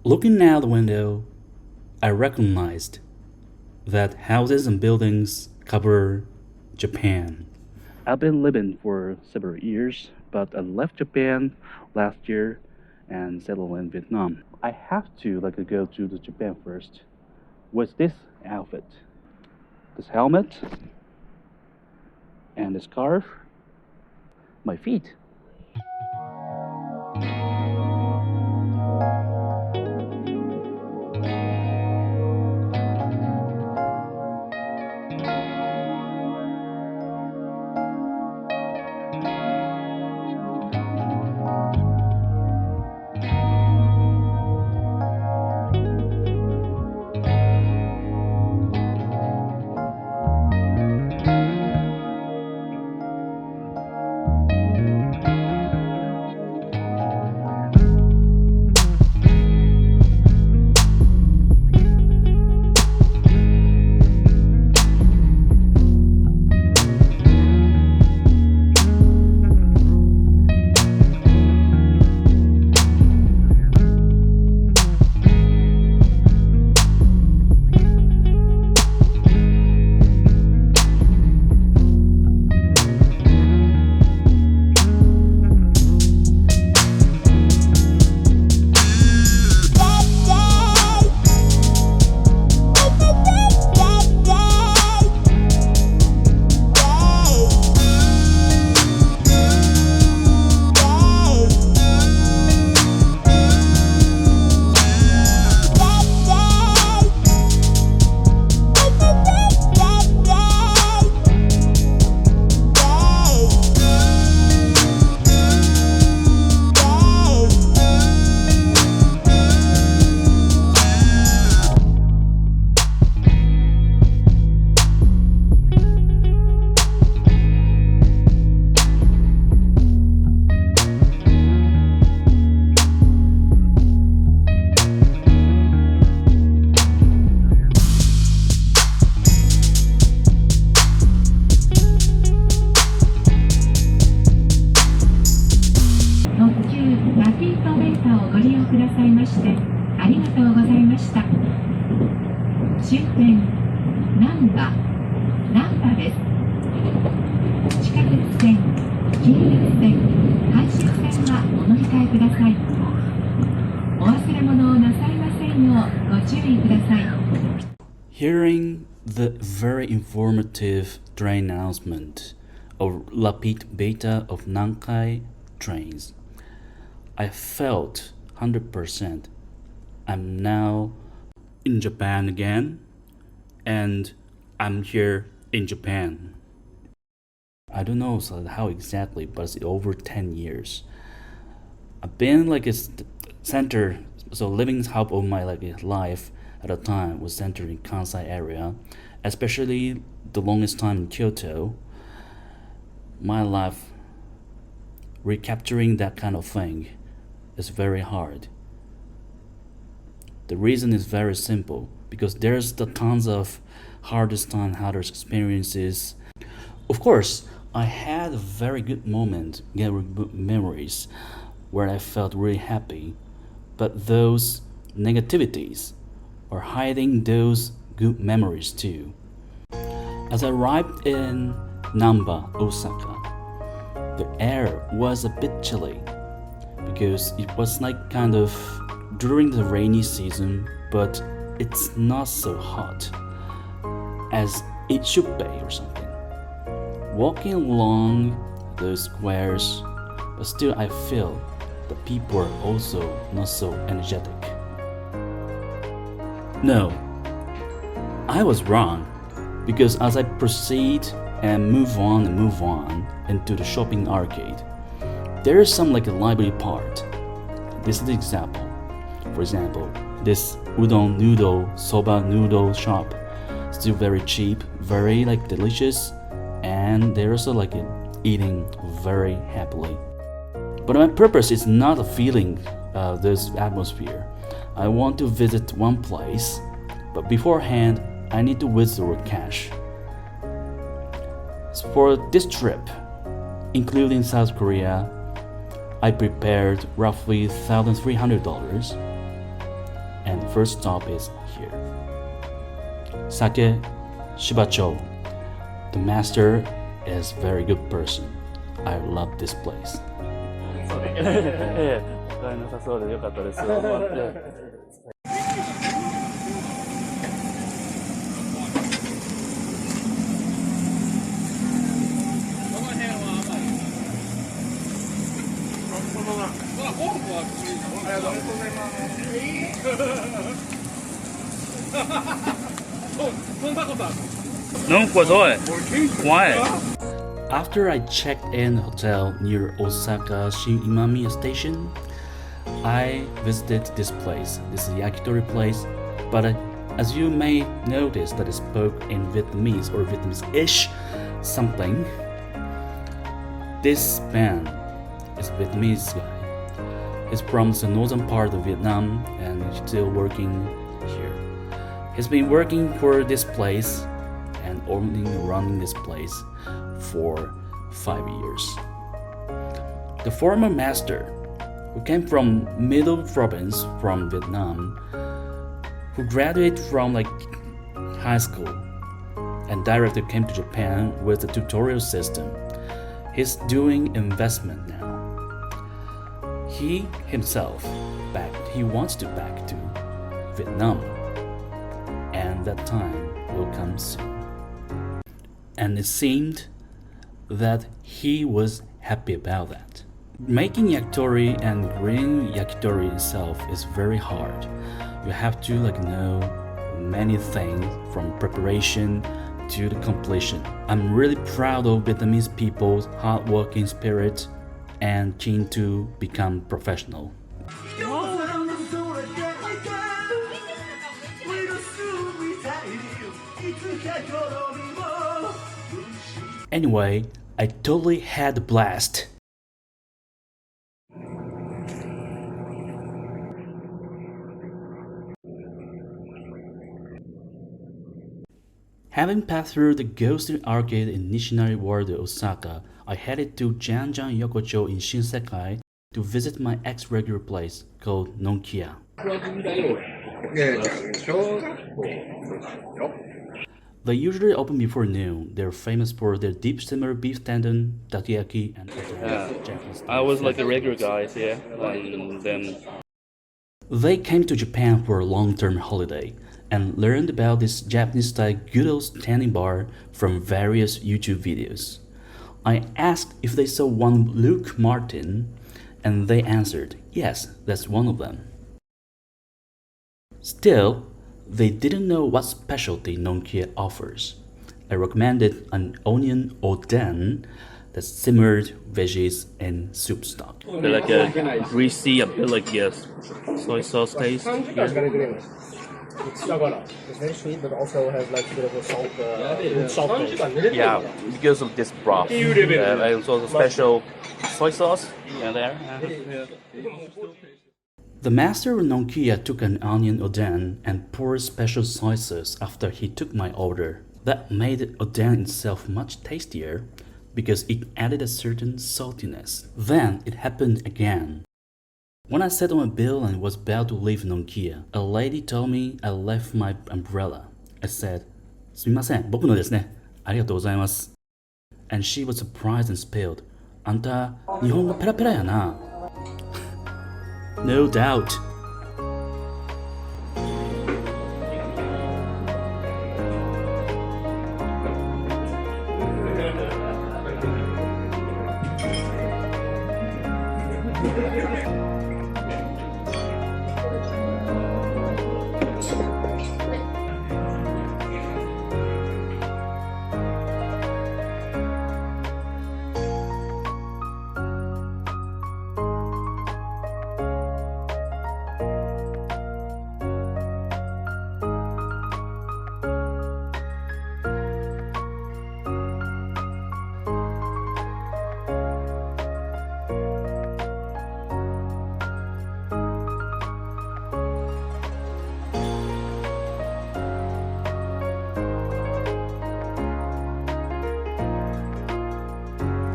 Looking out the window, I recognized that houses and buildings cover Japan. I've been living for several years, but I left Japan last year and settled in Vietnam. I have to go to the Japan first with this outfit, this helmet, and this scarf, my feet. Hearing the very informative train announcement of Rapid Beta of Nankai trains, I felt 100% I'm now in Japan again, and I'm here in Japan. I don't know how exactly, but it's over 10 years. I've been a center, so living half of my life at a time was centered in Kansai area, especially the longest time in Kyoto. My life recapturing that kind of thing is very hard. The reason is very simple, because there's the tons of hardest experiences. Of course, I had a very good moment, memories, where I felt really happy, but those negativities are hiding those good memories too. As I arrived in Namba, Osaka, the air was a bit chilly because it was during the rainy season, but it's not so hot as it should be or something. Walking along those squares, but still I feel the people are also not so energetic. No, I was wrong, because as I proceed and move on into the shopping arcade, there is some a library part. This is the example. For example, this udon noodle, soba noodle shop, still very cheap, very delicious, and they're also eating very happily. But my purpose is not a feeling this atmosphere. I want to visit one place, but beforehand, I need to withdraw cash. For this trip, including South Korea, I prepared roughly $1,300. and the first stop is here. Sake Shibacho. The master is a very good person. I love this place. お買いなさそうでよかったです。思って。After I checked in a hotel near Osaka Shinimamiya Station, I visited this place. This is a yakitori place, but as you may notice that I spoke in Vietnamese or Vietnamese-ish something. This man is a Vietnamese guy. He's from the northern part of Vietnam and he's still working here. He's been working for this place and only running this place for 5 years. The former master, who came from middle province from Vietnam, who graduated from high school and directly came to Japan with a tutorial system. He's doing investment now. He himself he wants to back to Vietnam, and that time will come soon. And it seemed that he was happy about that. Making yakitori and grilling yakitori itself is very hard. You have to know many things from preparation to the completion. I'm really proud of Vietnamese people's hard-working spirit and keen to become professional. Anyway, I totally had a blast. Having passed through the ghostly arcade in Nishinari Ward of Osaka, I headed to Janjan Yokocho in Shinsekai to visit my ex-regular place called Nankai. They usually open before noon. They're famous for their deep simmer beef tendon, takoyaki, and other Japanese. I was like the regular guys, yeah. And then they came to Japan for a long-term holiday and learned about this Japanese-style good old standing bar from various YouTube videos. I asked if they saw one Luke Martin, and they answered, yes, that's one of them. Still, they didn't know what specialty Nankai offers. I recommended an onion oden that simmered veggies in soup stock. like a greasy, a bit like soy sauce taste. It's very sweet, but also has a bit of a salt taste. Yeah, because of this broth. And also the special soy sauce there. The master of Nankai took an onion oden and poured special soy sauce after he took my order. That made the oden itself much tastier because it added a certain saltiness. Then it happened again. When I sat on my bill and was about to leave Nankai, a lady told me I left my umbrella. I said, すみません、僕のですね。ありがとうございます。And she was surprised and spilled, あんた、日本語ペラペラやな。No doubt.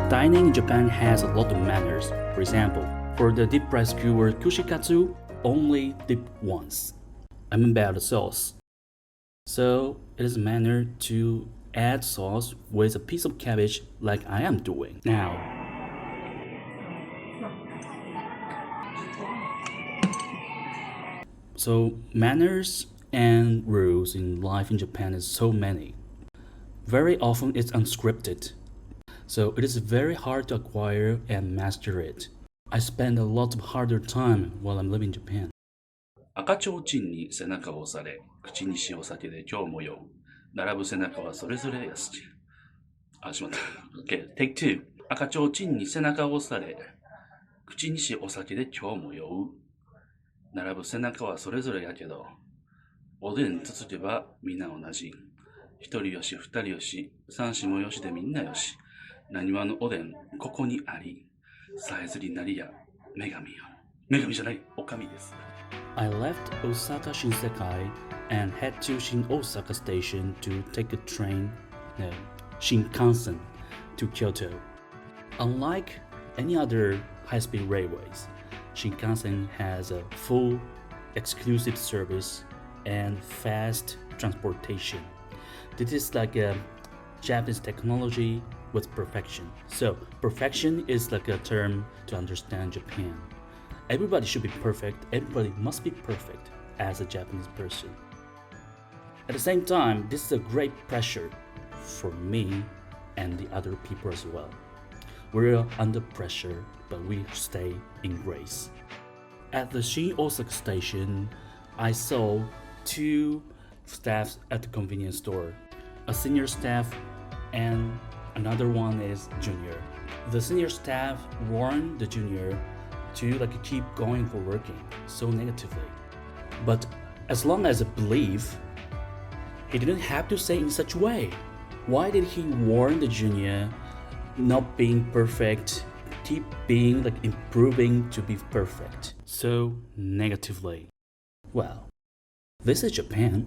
Dining in Japan has a lot of manners. For example, for the deep fried skewer kushikatsu, only dip once. I'm about the sauce. So it is a manner to add sauce with a piece of cabbage like I am doing now. So manners and rules in life in Japan is so many. Very often it's unscripted. So it is very hard to acquire and master it. I spend a lot of harder time while I'm living in Japan. 赤ちょうちんに背中を押され、口にしお酒で今日も酔う。並ぶ背中はそれぞれやすし。しまった。OK, take two. 赤ちょうちんに背中を押され、口にしお酒で今日も酔う。並ぶ背中はそれぞれやけど、おでんつつけばみんな同じ。一人よし二人よし、三子もよしでみんなよし。何話のおでん、ここにあり。さえずりなりや、女神よ。女神じゃない、おかみです。I left Osaka Shinsekai and head to Shin Osaka Station to take a train, Shinkansen, to Kyoto. Unlike any other high-speed railways, Shinkansen has a full exclusive service and fast transportation. This is like a Japanese technology with perfection. So perfection is like a term to understand Japan. Everybody should be perfect. Everybody must be perfect as a Japanese person. At the same time, this is a great pressure for me and the other people as well. We're under pressure, but we stay in grace. At the Shin Osaka station, I saw two staffs at the convenience store. A senior staff and another one is junior. The senior staff warned the junior to keep going for working so negatively. But as long as I believe, he didn't have to say in such a way. Why did he warn the junior not being perfect, keep being improving to be perfect so negatively? Well, this is Japan.